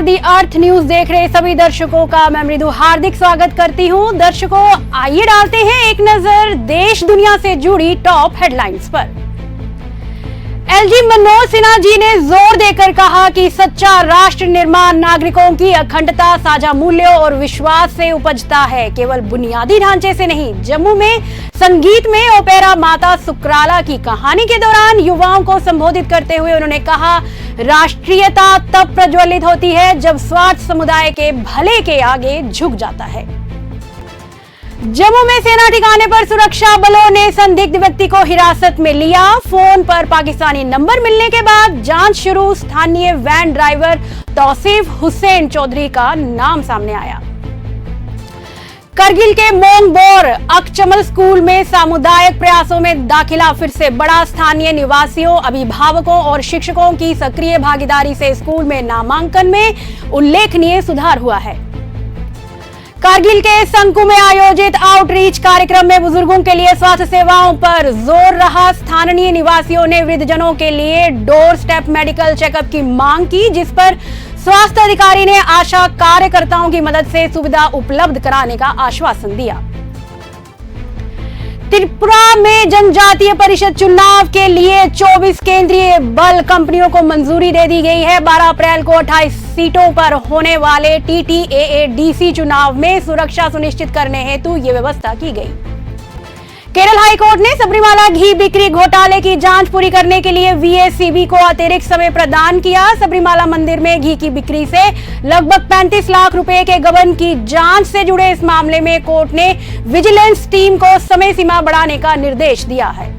दी अर्थ news देख रहे सभी दर्शकों का मैं मृदु हार्दिक स्वागत करती हूं। दर्शकों, आइए डालते हैं एक नजर देश दुनिया से जुड़ी टॉप हेडलाइंस पर। एलजी मनोज सिन्हा जी ने जोर देकर कहा कि सच्चा राष्ट्र निर्माण नागरिकों की अखंडता, साझा मूल्यों और विश्वास से उपजता है, केवल बुनियादी ढांचे से नहीं। जम्मू में संगीत में ओपेरा माता सुकराला की कहानी के दौरान युवाओं को संबोधित करते हुए उन्होंने कहा, राष्ट्रीयता तब प्रज्वलित होती है जब स्वार्थ समुदाय के भले के आगे झुक जाता है। जम्मू में सेना ठिकाने पर सुरक्षा बलों ने संदिग्ध व्यक्ति को हिरासत में लिया। फोन पर पाकिस्तानी नंबर मिलने के बाद जांच शुरू। स्थानीय वैन ड्राइवर तौसीफ हुसैन चौधरी का नाम सामने आया। करगिल के मोंगबोर अकचमल स्कूल में सामुदायिक प्रयासों में दाखिला फिर से बढ़ा। स्थानीय निवासियों, अभिभावकों और शिक्षकों की सक्रिय भागीदारी से स्कूल में नामांकन में उल्लेखनीय सुधार हुआ है। कारगिल के संकु में आयोजित आउटरीच कार्यक्रम में बुजुर्गों के लिए स्वास्थ्य सेवाओं पर जोर रहा। स्थानीय निवासियों ने वृद्धजनों के लिए डोर स्टेप मेडिकल चेकअप की मांग की, जिस पर स्वास्थ्य अधिकारी ने आशा कार्यकर्ताओं की मदद से सुविधा उपलब्ध कराने का आश्वासन दिया। त्रिपुरा में जनजातीय परिषद चुनाव के लिए 24 केंद्रीय बल कंपनियों को मंजूरी दे दी गई है। 12 अप्रैल को 28 सीटों पर होने वाले TTAADC चुनाव में सुरक्षा सुनिश्चित करने हेतु ये व्यवस्था की गई। केरल हाईकोर्ट ने सबरीमाला घी बिक्री घोटाले की जांच पूरी करने के लिए VACB को अतिरिक्त समय प्रदान किया। सबरीमाला मंदिर में घी की बिक्री से लगभग 35 लाख रुपए के गबन की जांच से जुड़े इस मामले में कोर्ट ने विजिलेंस टीम को समय सीमा बढ़ाने का निर्देश दिया है।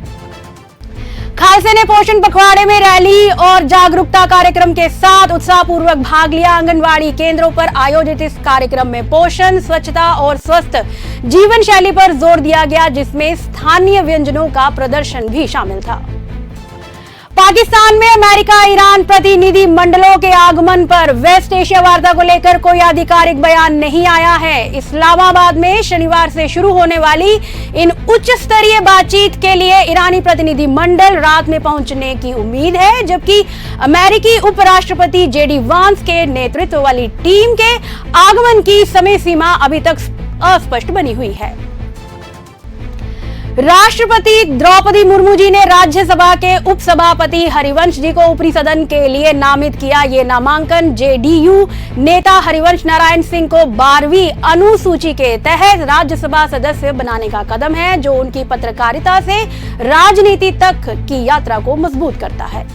खालसे ने पोषण पखवाड़े में रैली और जागरूकता कार्यक्रम के साथ उत्साहपूर्वक भाग लिया। आंगनवाड़ी केंद्रों पर आयोजित इस कार्यक्रम में पोषण, स्वच्छता और स्वस्थ जीवन शैली पर जोर दिया गया, जिसमें स्थानीय व्यंजनों का प्रदर्शन भी शामिल था। पाकिस्तान में अमेरिका ईरान प्रतिनिधि मंडलों के आगमन पर वेस्ट एशिया वार्ता को लेकर कोई आधिकारिक बयान नहीं आया है। इस्लामाबाद में शनिवार से शुरू होने वाली इन उच्च स्तरीय बातचीत के लिए ईरानी प्रतिनिधि मंडल रात में पहुंचने की उम्मीद है, जबकि अमेरिकी उपराष्ट्रपति JD वांस के नेतृत्व वाली टीम के आगमन की समय सीमा अभी तक अस्पष्ट बनी हुई है। राष्ट्रपति द्रौपदी मुर्मू जी ने राज्यसभा के उपसभापति हरिवंश जी को ऊपरी सदन के लिए नामित किया। ये नामांकन JDU नेता हरिवंश नारायण सिंह को 12वीं अनुसूची के तहत राज्यसभा सदस्य बनाने का कदम है, जो उनकी पत्रकारिता से राजनीति तक की यात्रा को मजबूत करता है।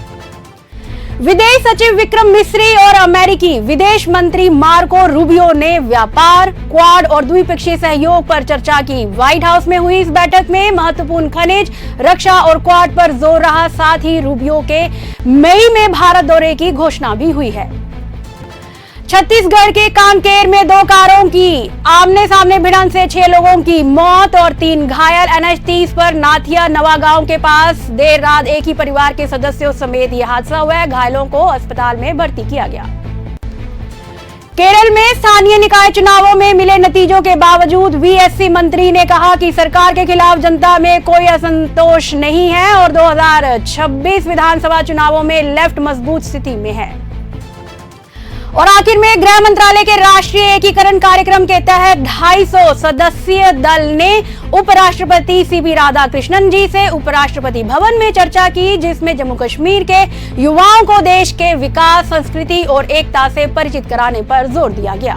विदेश सचिव विक्रम मिस्री और अमेरिकी विदेश मंत्री मार्को रूबियो ने व्यापार, क्वाड और द्विपक्षीय सहयोग पर चर्चा की। व्हाइट हाउस में हुई इस बैठक में महत्वपूर्ण खनिज, रक्षा और क्वाड पर जोर रहा। साथ ही रूबियो के मई में भारत दौरे की घोषणा भी हुई है। छत्तीसगढ़ के कांकेर में 2 कारों की आमने सामने भिड़ंत से 6 लोगों की मौत और 3 घायल। NH30 पर नाथिया नवागांव के पास देर रात एक ही परिवार के सदस्यों समेत यह हादसा हुआ है। घायलों को अस्पताल में भर्ती किया गया। केरल में स्थानीय निकाय चुनावों में मिले नतीजों के बावजूद VSC मंत्री ने कहा कि सरकार के खिलाफ जनता में कोई असंतोष नहीं है और 2026 विधानसभा चुनावों में लेफ्ट मजबूत स्थिति में है। और आखिर में गृह मंत्रालय के राष्ट्रीय एकीकरण कार्यक्रम के तहत 250 सदस्यीय दल ने उपराष्ट्रपति CP राधाकृष्णन जी से उपराष्ट्रपति भवन में चर्चा की, जिसमें जम्मू कश्मीर के युवाओं को देश के विकास, संस्कृति और एकता से परिचित कराने पर जोर दिया गया।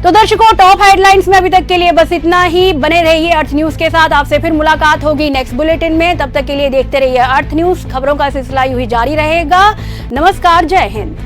तो दर्शकों, टॉप हेडलाइंस में अभी तक के लिए बस इतना ही। बने रहिए अर्थ न्यूज के साथ। आपसे फिर मुलाकात होगी नेक्स्ट बुलेटिन में। तब तक के लिए देखते रहिए अर्थ न्यूज। खबरों का सिलसिला यूं ही जारी रहेगा। नमस्कार, जय हिंद।